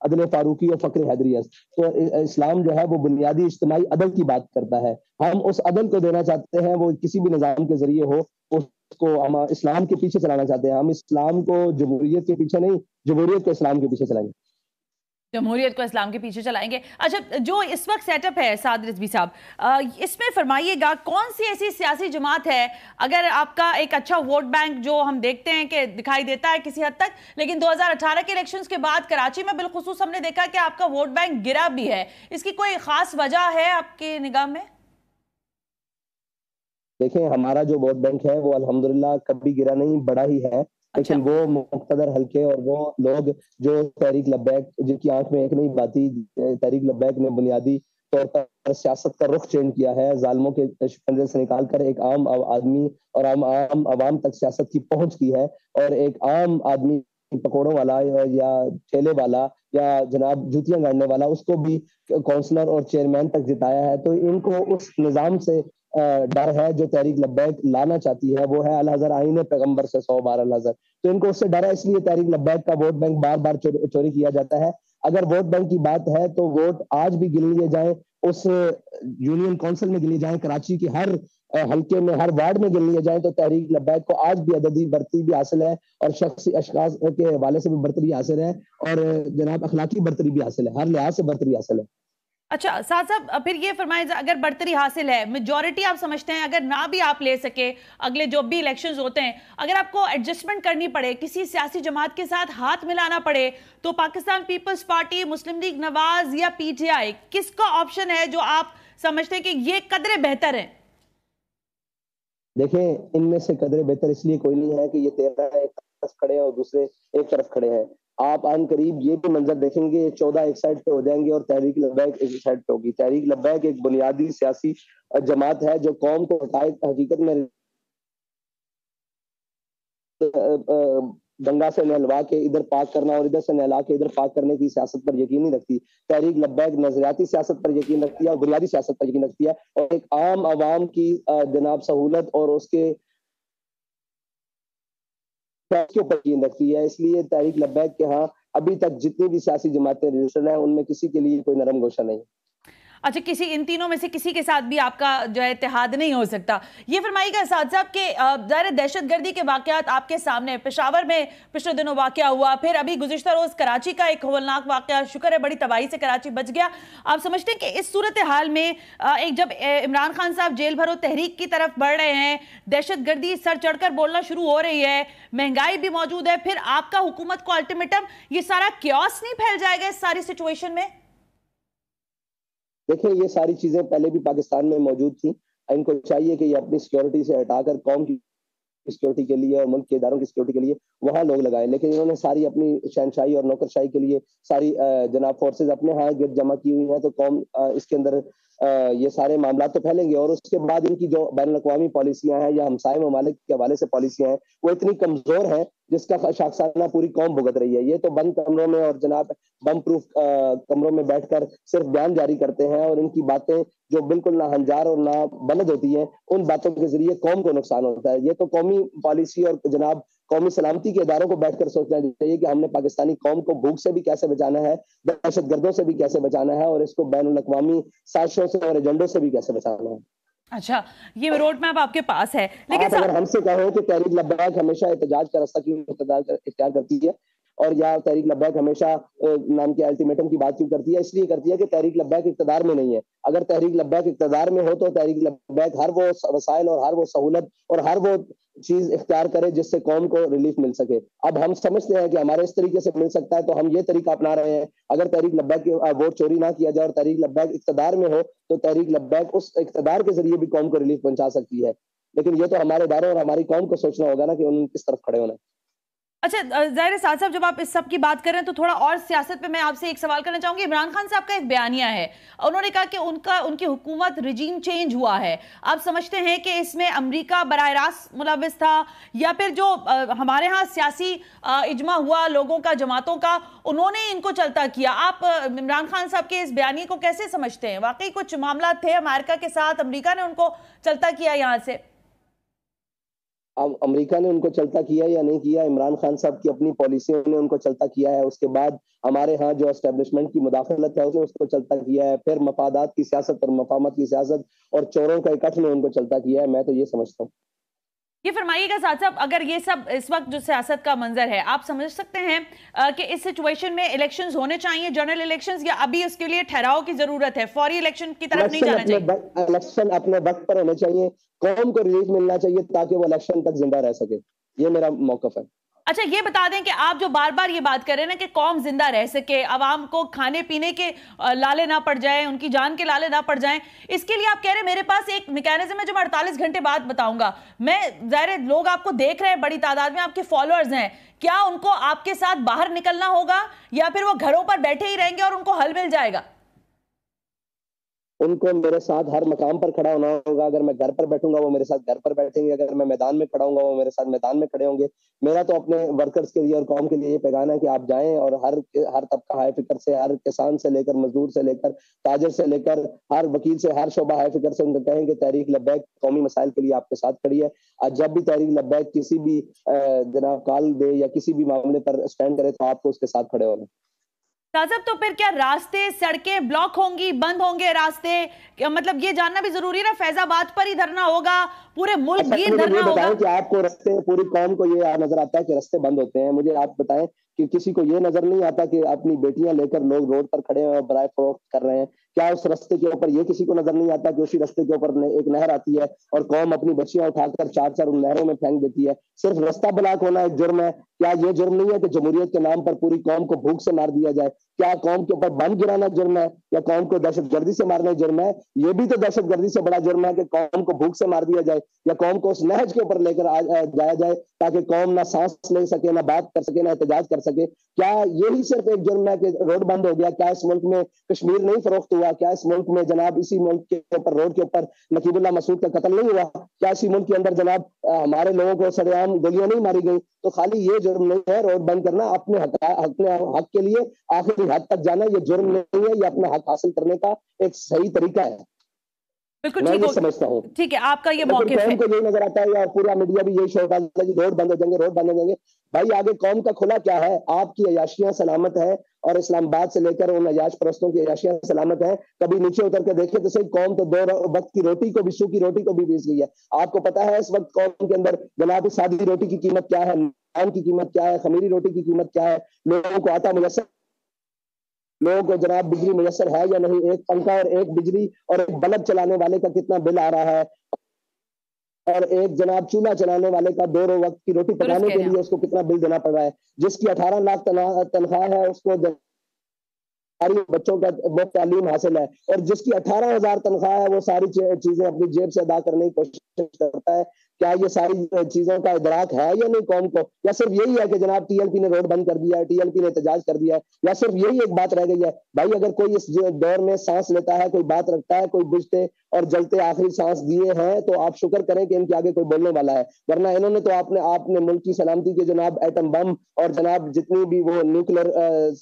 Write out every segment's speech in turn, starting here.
عدل فاروقی اور فخر حیدری. تو اسلام جو ہے وہ بنیادی اجتماعی عدل کی بات کرتا ہے. ہم اس عدل کو دینا چاہتے ہیں, وہ کسی بھی نظام کے ذریعے ہو, اس کو ہم اسلام کے پیچھے چلانا چاہتے ہیں. ہم اسلام کو جمہوریت کے پیچھے نہیں, جمہوریت کو اسلام کے پیچھے چلائیں گے. جمہوریت کو اسلام کے پیچھے چلائیں گے. اچھا, جو اس وقت سیٹ اپ ہے سعد رضوی صاحب, اس میں فرمائیے گا کون سی ایسی سیاسی جماعت ہے, اگر آپ کا ایک اچھا ووٹ بینک جو ہم دیکھتے ہیں کہ دکھائی دیتا ہے کسی حد تک, لیکن 2018 کے الیکشنز کے بعد کراچی میں بالخصوص ہم نے دیکھا کہ آپ کا ووٹ بینک گرا بھی ہے, اس کی کوئی خاص وجہ ہے آپ کی نگاہ میں؟ دیکھیں, ہمارا جو ووٹ بینک ہے وہ الحمدللہ کبھی گرا نہیں, بڑا ہی ہے. لیکن وہ مقتدر حلقے اور وہ لوگ جو تحریک لبیک, جن کی آنکھ میں ایک نہیں باتی, تحریک لبیک نے بنیادی طور پر سیاست کا رخ چینج کیا ہے, ظالموں کے شکنجے سے نکال کر ایک عام آدمی اور عام عوام تک سیاست کی پہنچ کی ہے, اور ایک عام آدمی پکوڑوں والا یا ٹھیلے والا یا جناب جوتیاں گاڑنے والا, اس کو بھی کونسلر اور چیئرمین تک جتایا ہے. تو ان کو اس نظام سے ڈر ہے جو تحریک لبیک لانا چاہتی ہے, وہ ہے الحضر آئین پیغمبر سے 100 بار الحضر. تو ان کو اس سے ڈر ہے, اس لیے تحریک لبیک کا ووٹ بینک بار بار چوری کیا جاتا ہے. اگر ووٹ بینک کی بات ہے تو ووٹ آج بھی گن لیے جائیں, اس یونین کونسل میں گن لیے جائیں, کراچی کی ہر حلقے میں, ہر وارڈ میں گن لیے جائیں, تو تحریک لبیک کو آج بھی عددی برتری بھی حاصل ہے, اور شخصی اشخاص کے حوالے سے بھی برتری حاصل ہے, اور جناب اخلاقی برتری بھی حاصل ہے, ہر لحاظ سے برتری حاصل ہے. اچھا سعد صاحب, پھر یہ فرمائیں, اگر برتری حاصل ہے, میجورٹی آپ سمجھتے ہیں اگر نہ بھی آپ لے سکے اگلے جو بھی الیکشنز ہوتے ہیں, اگر آپ کو ایڈجسٹمنٹ کرنی پڑے, کسی سیاسی جماعت کے ساتھ ہاتھ ملانا پڑے, تو پاکستان پیپلز پارٹی, مسلم لیگ نواز یا پی ٹی آئی, کس کا آپشن ہے جو آپ سمجھتے ہیں کہ یہ قدرے بہتر ہیں؟ دیکھیں, ان میں سے قدرے بہتر اس لیے کوئی نہیں ہے کہ یہ 13 ایک طرف کھڑے ہیں اور دوسرے ایک طرف کھڑے ہیں. آپ عن قریب یہ بھی منظر دیکھیں گے, 14 ایک سائڈ پہ ہو جائیں گے اور تحریک لبیک ایک سائڈ پہ ہوگی. تحریک لبیک ایک بنیادی سیاسی جماعت ہے جو قوم کو حقیقت میں گنگا سے نہلوا کے ادھر پاک کرنا اور ادھر سے نہلا کے ادھر پاک کرنے کی سیاست پر یقین نہیں رکھتی. تحریک لبیک نظریاتی سیاست پر یقین رکھتی ہے اور بنیادی سیاست پر یقین رکھتی ہے, اور ایک عام عوام کی جناب سہولت اور اس کے اوپر یقین رکھتی ہے. اس لیے تحریک لبیک کے ہاں ابھی تک جتنی بھی سیاسی جماعتیں رجسٹرڈ ہیں ان میں کسی کے لیے کوئی نرم گوشہ نہیں. اچھا, ان تینوں میں سے کسی کے ساتھ بھی آپ کا جو ہے اتحاد نہیں ہو سکتا. یہ فرمائیے گا سعد صاحب کہ ظاہر دہشت گردی کے واقعات آپ کے سامنے, پشاور میں پچھلے دنوں واقعہ ہوا, پھر ابھی گزشتہ روز کراچی کا ایک ہولناک واقعہ, شکر ہے بڑی تباہی سے کراچی بچ گیا. آپ سمجھتے ہیں کہ اس صورتحال میں ایک جب عمران خان صاحب جیل بھرو تحریک کی طرف بڑھ رہے ہیں, دہشت گردی سر چڑھ کر بولنا شروع ہو رہی ہے, مہنگائی بھی موجود ہے, پھر آپ کا حکومت کو الٹیمیٹم, یہ سارا کیوس نہیں پھیل جائے گا اس ساری سچویشن میں؟ دیکھیں, یہ ساری چیزیں پہلے بھی پاکستان میں موجود تھیں. ان کو چاہیے کہ یہ اپنی سیکیورٹی سے ہٹا کر قوم کی سیکیورٹی کے لیے اور ملک کے اداروں کی سیکیورٹی کے لیے وہاں لوگ لگائے, لیکن انہوں نے ساری اپنی شہنشاہی اور نوکرشاہی کے لیے ساری جناب فورسز اپنے ہاں گرد جمع کی ہوئی ہیں. تو قوم اس کے اندر یہ سارے معاملات تو پھیلیں گے, اور اس کے بعد ان کی جو بین الاقوامی پالیسیاں ہیں یا ہمسائے ممالک کے حوالے سے پالیسیاں ہیں وہ اتنی کمزور ہیں جس کا شاخسانہ پوری قوم بھگت رہی ہے. یہ تو بند کمروں میں اور جناب بم پروف کمروں میں بیٹھ کر صرف بیان جاری کرتے ہیں, اور ان کی باتیں جو بالکل نہ ہنجار اور نہ بلد ہوتی ہیں, ان باتوں کے ذریعے قوم کو نقصان ہوتا ہے. یہ تو قومی پالیسی اور جناب قومی سلامتی کے اداروں کو بیٹھ کر سوچنا چاہیے کہ ہم نے پاکستانی قوم کو بھوک سے بھی کیسے بچانا ہے, دہشت گردوں سے بھی کیسے بچانا ہے, اور اس کو بین الاقوامی سازشوں سے اور ایجنڈوں سے بھی کیسے بچانا ہے. اچھا, یہ روڈ میپ آپ کے پاس ہے, لیکن اگر ہم سے کہو کہ تحریک لبیک ہمیشہ احتجاج کا راستہ کیوں اختیار کرتی ہے, اور یا تحریک لبیک ہمیشہ نام کے الٹیمیٹم کی بات کیوں کرتی ہے, اس لیے کرتی ہے کہ تحریک لبیک اقتدار میں نہیں ہے. اگر تحریک لبیک اقتدار میں ہو تو تحریک لبیک ہر وہ وسائل اور ہر وہ سہولت اور ہر وہ چیز اختیار کرے جس سے قوم کو ریلیف مل سکے. اب ہم سمجھتے ہیں کہ ہمارے اس طریقے سے مل سکتا ہے تو ہم یہ طریقہ اپنا رہے ہیں. اگر تحریک لبیک کے ووٹ چوری نہ کیا جائے اور تحریک لبیک اقتدار میں ہو تو تحریک لبیک اس اقتدار کے ذریعے بھی قوم کو ریلیف پہنچا سکتی ہے. لیکن یہ تو ہمارے اداروں اور ہماری قوم کو سوچنا ہوگا نا کہ ان کس طرف کھڑے ہونا ہے. اچھا ظاہر سعد صاحب, جب آپ اس سب کی بات کر رہے ہیں تو تھوڑا اور سیاست پہ میں آپ سے ایک سوال کرنا چاہوں گی. عمران خان صاحب کا ایک بیانیہ ہے, انہوں نے کہا کہ ان کی حکومت رجیم چینج ہوا ہے. آپ سمجھتے ہیں کہ اس میں امریکہ براہ راست ملوث تھا, یا پھر جو ہمارے ہاں سیاسی اجماع ہوا لوگوں کا, جماعتوں کا, انہوں نے ان کو چلتا کیا؟ آپ عمران خان صاحب کے اس بیانیے کو کیسے سمجھتے ہیں؟ واقعی کچھ معاملات تھے امریکہ کے ساتھ, امریکہ نے ان کو چلتا کیا یہاں سے؟ امریکہ نے ان کو چلتا کیا یا نہیں کیا, عمران خان صاحب کی اپنی پالیسیوں نے ان کو چلتا کیا ہے, اس کے بعد ہمارے ہاں جو اسٹیبلشمنٹ کی مداخلت ہے اس کو چلتا کیا ہے, پھر مفادات کی سیاست اور مفاہمت کی سیاست اور چوروں کا اکٹھ نے ان کو چلتا کیا ہے. میں تو یہ سمجھتا ہوں. یہ فرمائیے گا ساتھ صاحب, اگر یہ سب اس وقت جو سیاست کا منظر ہے, آپ سمجھ سکتے ہیں کہ اس سچویشن میں الیکشنز ہونے چاہیے, جنرل الیکشنز, یا ابھی اس کے لیے ٹھہراؤ کی ضرورت ہے, فوری الیکشن کی طرف نہیں جانا چاہیے؟ الیکشن اپنے وقت پر ہونے چاہیے, قوم کو ریلیف ملنا چاہیے تاکہ وہ الیکشن تک زندہ رہ سکے. یہ میرا موقف ہے. اچھا یہ بتا دیں کہ آپ جو بار بار یہ بات کر رہے ہیں نا کہ قوم زندہ رہ سکے, عوام کو کھانے پینے کے لالے نہ پڑ جائیں, ان کی جان کے لالے نہ پڑ جائیں, اس کے لیے آپ کہہ رہے ہیں میرے پاس ایک میکینزم ہے جو میں 48 گھنٹے بعد بتاؤں گا. میں ظاہر ہے لوگ آپ کو دیکھ رہے ہیں, بڑی تعداد میں آپ کے فالوورز ہیں, کیا ان کو آپ کے ساتھ باہر نکلنا ہوگا یا پھر وہ گھروں پر بیٹھے ہی رہیں گے اور ان کو حل مل جائے گا؟ ان کو میرے ساتھ ہر مقام پر کھڑا ہونا ہوگا. اگر میں گھر پر بیٹھوں گا وہ میرے ساتھ گھر پر بیٹھیں گے, اگر میں میدان میں کھڑا ہوں گا وہ میرے ساتھ میدان میں کھڑے ہوں گے. میرا تو اپنے ورکرز کے لیے اور قوم کے لیے یہ پیغام ہے کہ آپ جائیں اور ہر طبقہ ہائے فکر سے, ہر کسان سے لے کر مزدور سے لے کر تاجر سے لے کر ہر وکیل سے, ہر شعبہ ہائے فکر سے ان کو کہیں کہ تحریک لبیک قومی مسائل کے لیے آپ کے ساتھ کھڑی ہے. جب بھی تحریک لبیک کسی بھی جناب کال دے یا کسی بھی معاملے پر اسٹینڈ کرے تو آپ کو اس کے ساتھ کھڑے ہونا. صاحب تو پھر کیا راستے, سڑکیں بلاک ہوں گی, بند ہوں گے راستے؟ مطلب یہ جاننا بھی ضروری ہے نا, فیض آباد پر ہی دھرنا ہوگا, پورے ملک یہ دھرنا ہوگا؟ بتائیں کہ آپ کو رستے, پوری قوم کو یہ نظر آتا ہے کہ رستے بند ہوتے ہیں. مجھے آپ بتائیں کہ کسی کو یہ نظر نہیں آتا کہ اپنی بیٹیاں لے کر لوگ روڈ پر کھڑے ہیں اور برائے فروخت کر رہے ہیں؟ کیا اس رستے کے اوپر یہ کسی کو نظر نہیں آتا کہ اسی رستے کے اوپر ایک نہر آتی ہے اور قوم اپنی بچیاں اٹھا کر چار ان نہروں میں پھینک دیتی ہے؟ صرف رستہ بلاک ہونا ایک جرم ہے. کیا یہ جرم نہیں ہے کہ جمہوریت کے نام پر پوری قوم کو بھوک سے مار دیا جائے؟ کیا قوم کے اوپر بم گرانا جرم ہے یا قوم کو دہشت گردی سے مارنا جرم ہے؟ یہ بھی تو دہشت گردی سے بڑا جرم ہے کہ قوم کو بھوک سے مار دیا جائے یا قوم کو اس نہج کے اوپر لے کر جایا جائے تاکہ قوم نہ سانس لے سکے, نہ بات کر سکے, نہ احتجاج کر سکے. کیا یہی صرف ایک جرم ہے کہ روڈ بند ہو گیا؟ کیا اس ملک میں کشمیر نہیں فروخت ہوا؟ کیا اس ملک میں جناب اسی ملک کے اوپر روڈ کے اوپر نقیب اللہ مسعود کا قتل نہیں ہوا؟ کیا اسی ملک کے اندر جناب ہمارے لوگوں کو سرعام گولیاں نہیں ماری گئی؟ تو خالی یہ جرم نہیں ہے روڈ بند کرنا, اپنے حق کے لیے آخری حد تک جانا یہ جرم نہیں ہے, یہ اپنا حق حاصل کرنے کا ایک صحیح طریقہ ہے. میں یہ سمجھتا ہوں. ٹھیک ہے, آپ کا یہ موقف ہے. قوم کو یہی نظر آتا ہے یا پورا میڈیا بھی یہی شوق آتا ہے کہ روڈ بند ہو جائیں گے, روڈ بند ہو جائیں گے. بھائی آگے قوم کا کھلا کیا ہے؟ آپ کی عیاشیاں سلامت ہے اور اسلام آباد سے لے کر ان عیاش پرستوں کی عیاشیاں سلامت ہیں. کبھی نیچے اتر کے دیکھیں تو صحیح, قوم تو 2 وقت کی روٹی کو بھی, سوکھی روٹی کو بھی بیچ گئی ہے. آپ کو پتا ہے اس وقت قوم کے اندر جناب سادی روٹی کی قیمت کیا ہے, نان کی قیمت کیا ہے, خمیری روٹی کی قیمت کیا ہے, لوگوں کو آٹا میسر, لوگوں کو جناب بجلی میسر ہے یا نہیں, ایک پنکھا اور ایک بجلی اور ایک بلب چلانے والے کا کتنا بل آ رہا ہے, اور ایک جناب چولہا چلانے والے کا 2 وقت کی روٹی پکانے کے لیے اس کو کتنا بل دینا پڑ رہا ہے. جس کی 18 لاکھ تنخواہ ہے اس کو بچوں کا بہت تعلیم حاصل ہے, اور جس کی 18,000 تنخواہ ہے وہ ساری چیزیں اپنی جیب سے ادا کرنے کی کوشش کرتا ہے. کیا یہ ساری چیزوں کا ادراک ہے یا نہیں قوم کو؟ یا صرف یہی ہے کہ جناب ٹی ایل پی نے روڈ بند کر دیا ہے, ٹی ایل پی نے احتجاج کر دیا ہے, یا صرف یہی ایک بات رہ گئی ہے؟ بھائی اگر کوئی اس دور میں سانس لیتا ہے, کوئی بات رکھتا ہے, کوئی بجھتے اور جلتے آخری سانس دیے ہیں تو آپ شکر کریں کہ ان کے آگے کوئی بولنے والا ہے, ورنہ انہوں نے تو آپ نے ملک کی سلامتی کے جناب ایٹم بم اور جناب جتنی بھی وہ نیوکلر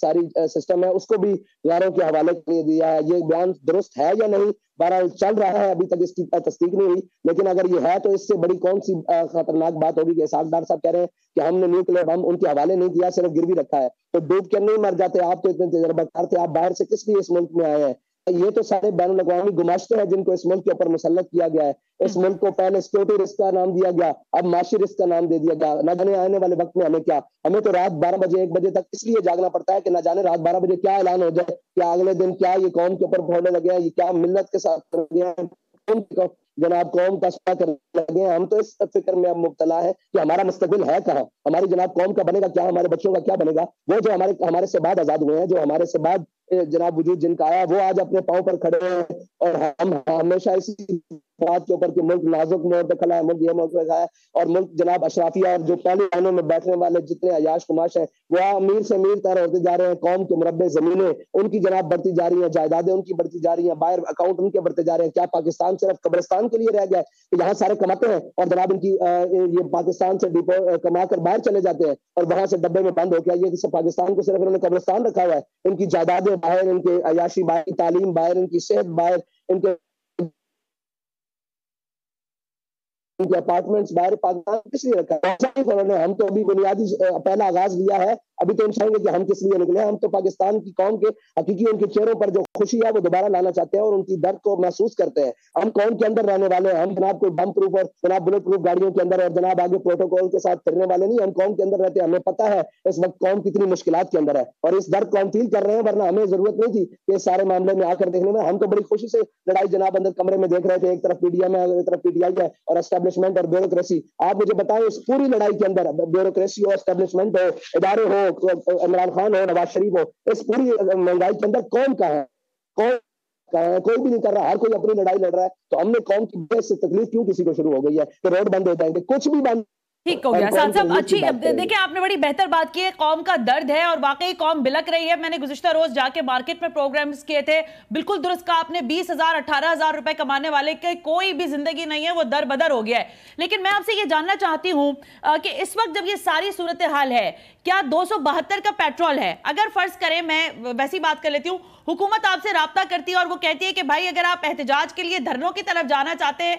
ساری سسٹم ہے اس کو بھی غیروں کے حوالے کے لیے دیا ہے. یہ بیان درست ہے یا نہیں بہرحال چل رہا ہے, ابھی تک اس کی تصدیق نہیں ہوئی, لیکن اگر یہ ہے تو اس سے بڑی کون سی خطرناک بات ہوگی کہ اسحاق ڈار صاحب کہہ رہے ہیں کہ ہم نے نیوکلیر بم ان کے حوالے نہیں کیا, صرف گروی رکھا ہے. تو ڈوب کے نہیں مر جاتے؟ آپ تو اتنے تجربہ کار تھے, آپ باہر سے کس لیے اس ملک میں آئے ہیں؟ یہ تو سارے بین الاقوامی گماشتے ہیں جن کو اس ملک کے اوپر مسلط کیا گیا ہے. اس ملک کو پہلے سیکورٹی رسک کا نام دیا گیا, اب معاشی رسک کا نام دے دیا گیا. نہ جانے آنے والے وقت میں ہمیں تو رات 12 بجے 1 بجے تک اس لیے جاگنا پڑتا ہے کہ نہ جانے رات 12 بجے کیا اعلان ہو جائے, کیا اگلے دن کیا یہ قوم کے اوپر پھولنے لگے ہیں, یہ کیا ملت کے ساتھ لگے ہیں, جناب قوم کا سفا کرنے لگے ہیں. ہم تو اس فکر میں اب مبتلا ہے کہ ہمارا مستقبل ہے کہاں, ہماری جناب قوم کا بنے گا کیا, ہمارے بچوں کا کیا بنے گا. وہ جو ہمارے سے بعد آزاد ہوئے ہیں, جو ہمارے سے بعد جناب وجود جن کا آیا, وہ آج اپنے پاؤں پر کھڑے ہیں, اور ہم ہمیشہ اسی بات کے اوپر کہ ملک نازک موڑ پہ کھڑا ہے, ملک یہ موقع ہے, اور ملک جناب اشرافیہ اور جو پہلے لائنوں میں بیٹھنے والے جتنے عیاش کماش ہیں وہ امیر سے امیر تر ہوتے جا رہے ہیں. قوم کے مربع زمینیں ان کی جناب بڑھتی جا رہی ہیں, جائیدادیں ان کی بڑھتی جا رہی ہیں, باہر اکاؤنٹ ان کے بڑھتے جا رہے ہیں. کیا پاکستان صرف قبرستان کے لیے رہ گیا ہے کہ یہاں سارے کماتے ہیں اور جناب ان کی یہ پاکستان سے کما کر باہر چلے جاتے ہیں اور وہاں سے ڈبے میں بند ہو گیا؟ یہ پاکستان کو صرف انہوں نے قبرستان رکھا ہوا ہے, ان کی جائیدادیں باہر, ان کے عیاشی باہر, تعلیم باہر, ان کی صحت باہر, ان کے کے اپارٹمنٹس باہر پاکستان کس لیے رکھا ہے؟ ہم تو ابھی بنیادی پہلا آغاز لیا ہے، ابھی تو ہم چاہیں گے کہ ہم کس لیے نکلے ہیں. ہم تو پاکستان کی قوم کے حقیقی ان کے چہروں پر جو خوشی ہے وہ دوبارہ لانا چاہتے ہیں اور ان کی درد کو محسوس کرتے ہیں. ہم قوم کے اندر رہنے والے ہیں، ہم جناب کوئی بم پروف اور جناب بلٹ پروف گاڑیوں کے اندر اور جناب آگے پروٹوکول کے ساتھ پھرنے والے نہیں. ہم قوم کے اندر رہتے ہیں، ہمیں پتہ ہے اس وقت قوم کتنی مشکلات کے اندر ہے اور اس درد کو ہم فیل کر رہے ہیں، ورنہ ہمیں ضرورت نہیں تھی کہ اس سارے معاملے میں آ کر دیکھنے میں. ہم تو بڑی خوشی سے لڑائی جناب اندر کمرے میں دیکھ رہے تھے، ایک طرف پی ڈی ایم ہے، ایک طرف پی ٹی آئی ہے اور اسٹیبلشمنٹ اور بیوروکریسی. آپ مجھے بتائیں اس پوری لڑائی کے اندر بیوروکریسی ہو، اسٹیبلشمنٹ ہو، ادارے ہو، عمران خان ہو، نواز شریف ہو، اس پوری مہنگائی کے اندر کون کا ہے؟ کون کوئی بھی نہیں کر رہا، ہر کوئی اپنی لڑائی لڑ رہا ہے. تو ہم نے قوم کی بے سے تکلیف کیوں کسی کو شروع ہو گئی ہے کہ روڈ بند ہو جائیں گے؟ کچھ بھی بند. ٹھیک ہو گیا سعد صاحب، اچھی دیکھیں آپ نے بڑی بہتر بات کی ہے. قوم کا درد ہے اور واقعی قوم بلک رہی ہے. میں نے گزشتہ روز جا کے مارکیٹ میں پروگرامز کیے تھے، بالکل درست کہا آپ نے. 20,000 18,000 روپے کمانے والے کے کوئی بھی زندگی نہیں ہے، وہ در بدر ہو گیا ہے. لیکن میں آپ سے یہ جاننا چاہتی ہوں کہ اس وقت جب یہ ساری صورتحال ہے، کیا 272 کا پیٹرول ہے؟ اگر فرض کریں، میں ویسی بات کر لیتی ہوں، حکومت آپ سے رابطہ کرتی ہے اور وہ کہتی ہے کہ بھائی اگر آپ احتجاج کے لیے دھرنوں کی طرف جانا چاہتے ہیں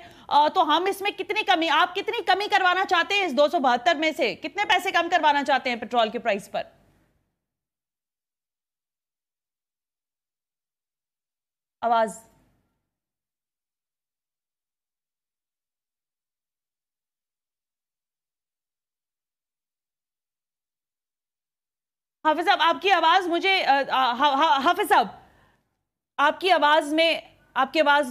تو ہم اس میں آپ کتنی کمی کروانا چاہتے ہیں؟ اس 272 میں سے کتنے پیسے کم کروانا چاہتے ہیں پیٹرول کے پرائس پر؟ آواز حافظ صاحب آپ کی آواز مجھے حافظ صاحب آپ کی آواز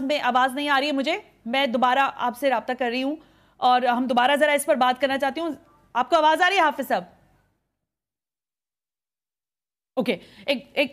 میں آواز نہیں آ رہی ہے مجھے. میں دوبارہ آپ سے رابطہ کر رہی ہوں اور ہم دوبارہ ذرا اس پر بات کرنا چاہتی ہوں. آپ کو آواز آ رہی ہے حافظ صاحب؟ اوکے. ایک